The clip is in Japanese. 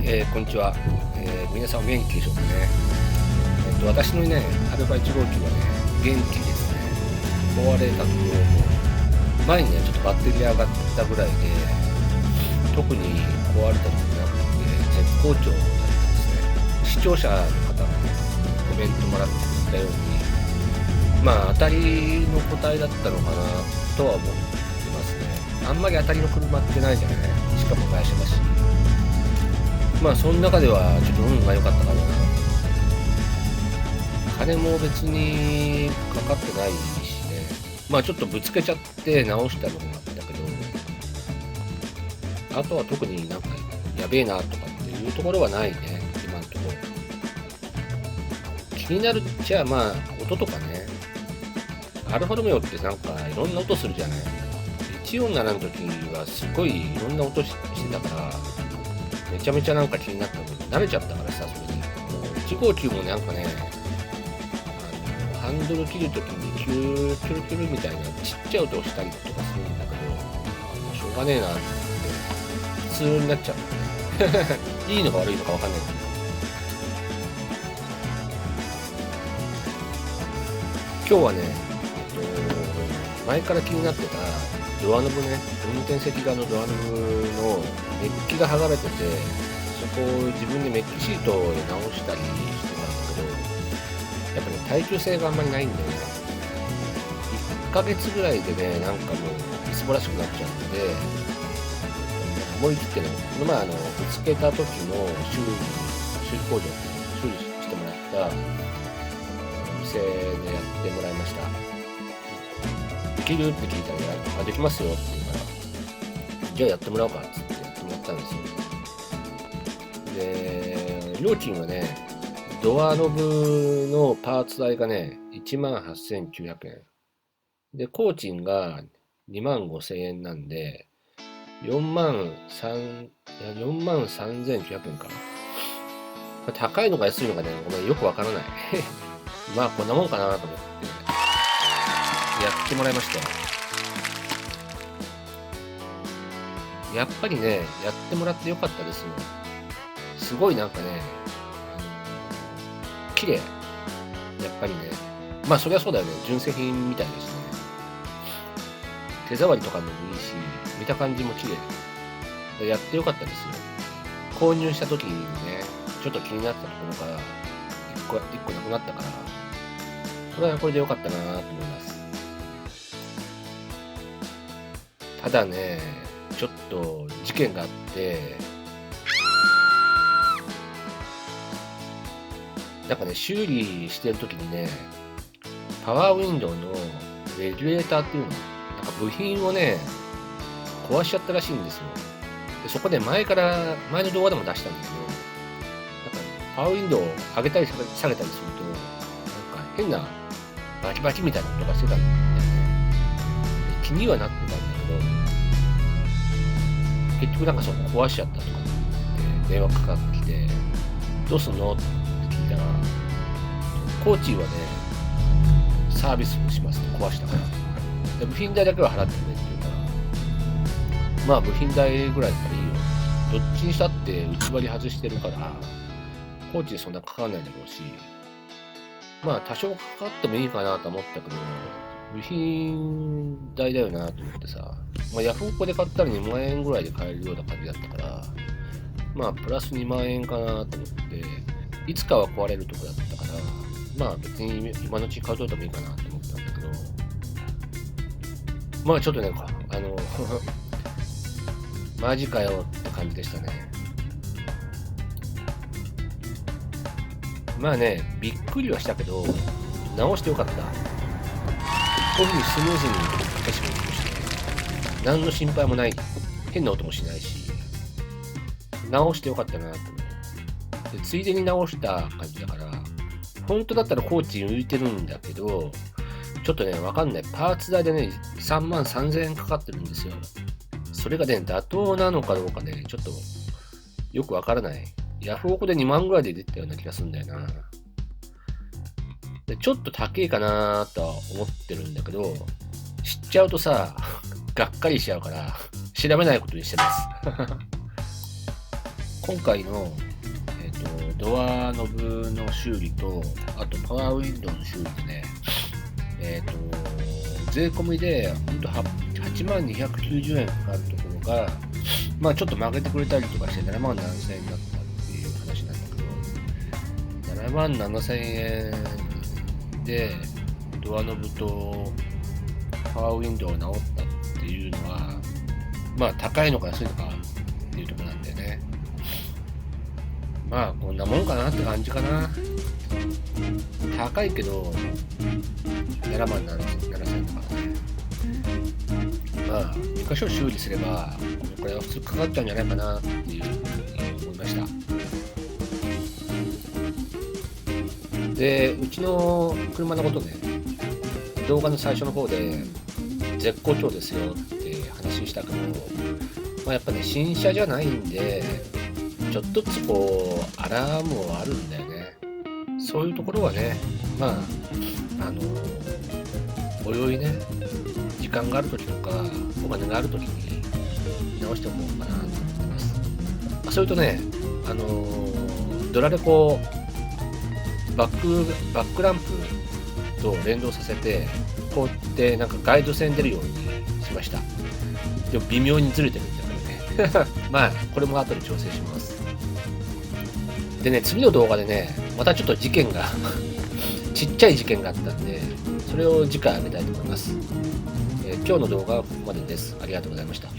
こんにちは。皆さんお元気でしょうかね。私のね、アルファ1号機はね、元気ですね。壊れたところも、前にね、ちょっとバッテリー上がったぐらいで、特に壊れたところなくて、絶好調だったですね。視聴者の方がね、コメントもらってくれたように、当たりの答えだったのかなとは思ってますね。あんまり当たりの車ってないじゃない。しかも会社だし。その中ではちょっと運が良かったかな。金も別にかかってないしね。ちょっとぶつけちゃって直したのがあったけど、あとは特になんかやべえなとかっていうところはないね、今のところ。気になるっちゃ音とかね。アルファロメオってなんかいろんな音するじゃない。147の時はすごいいろんな音してたから、めちゃめちゃなんか気になったのに慣れちゃったからさ、それに。1号機もなんかね、ハンドル切るときにキューキュルキュルみたいなちっちゃい音をしたりとかするんだけど、しょうがねえなって普通になっちゃう。いいのか悪いのかわかんないけど。今日はね、前から気になってたドアノブね、運転席側のドアノブのメッキが剥がれてて、そこを自分でメッキシートで直したりしてたんだけど、やっぱね、耐久性があんまりないんだよね。1ヶ月ぐらいでね、なんかもう、みすぼらしくなっちゃうので、思い切ってね、この前ぶつけた時の修理工場、修理してもらったお店でやってもらいました。できるって聞いたら、できますよって言うから、じゃあやってもらおうかっつってやってもらったんですよ。で、料金はね、ドアノブのパーツ代がね、18,900円。で、工賃が25,000円なんで、43,900円か。高いのか安いのかね、ごめん、よくわからない。こんなもんかなと思って、やってもらいましたよ。やっぱりね、やってもらってよかったですよ。すごいなんかね、綺麗。やっぱりね。そりゃそうだよね。純正品みたいですね。手触りとかもいいし、見た感じも綺麗で。やってよかったですよ。購入した時にね、ちょっと気になったところから、一個なくなったから、これはこれでよかったなと思います。ただね、ちょっと事件があって、なんかね、修理してる時にね、パワーウィンドウのレギュレーターっていうの、なんか部品をね、壊しちゃったらしいんですよ。でそこで前の動画でも出したんだけど、なんかパワーウィンドウを上げたり下げたりすると、なんか変なバキバキみたいな音がしてたんだよね。気にはなってたんだけど、結局なんかそこ壊しちゃったとかって電話かかってきて、どうすんのって聞いたら、コーチはね、サービスをしますと、壊したから。で部品代だけは払ってくれって言うから、部品代ぐらいだったらいいよ。どっちにしたって内割り外してるから、コーチそんなかかんないだろうし、多少かかってもいいかなと思ったけど、部品代だよなと思ってさ、ヤフオクで買ったら2万円ぐらいで買えるような感じだったから、プラス2万円かなと思って、いつかは壊れるとこだったから、別に今のうち買うといてもいいかなと思ったんだけど、ちょっとね、マジかよって感じでしたね。びっくりはしたけど、直してよかった。こういう風にスムーズに消しゴムして、何の心配もない、変な音もしないし、直してよかったなと思って。でついでに直した感じだから、本当だったらコーチ浮いてるんだけど、ちょっとね、わかんない。パーツ代でね、33,000円かかってるんですよ。それがね、妥当なのかどうかね、ちょっとよくわからない。ヤフオクで2万ぐらいで出たような気がするんだよな。でちょっと高いかなとは思ってるんだけど、知っちゃうとさ、がっかりしちゃうから、調べないことにしてます。今回の、ドアノブの修理と、あとパワーウィンドウの修理ですね、税込みでほんと8万290円かかるところが、まあちょっと曲げてくれたりとかして7万7000円になったっていう話なんだけど、7万7000円でドアノブとパワーウィンドウを直ったっていうのは、まあ高いのか安いのかっていうところなんだよね。まあこんなもんかなって感じかな。高いけど7万7000円とかね。まあ2箇所修理すればこのくらいは普通かかっちゃうんじゃないかなっていうふうに思いました。で、うちの車のことね、動画の最初の方で絶好調ですよって話したけど、まあ、やっぱね新車じゃないんでちょっとずつこうアラームはあるんだよね。そういうところはね、まあおいおいね、時間がある時とかお金がある時に見直してもらおうかなと思ってます。それとね、ドラレコバックランプと連動させて、こうやってなんかガイド線出るようにしました。でも微妙にずれてるんだからね。まあこれも後で調整します。でね、次の動画でね、またちょっと事件がちっちゃい事件があったんで、それを次回あげたいと思います。今日の動画はここまでです。ありがとうございました。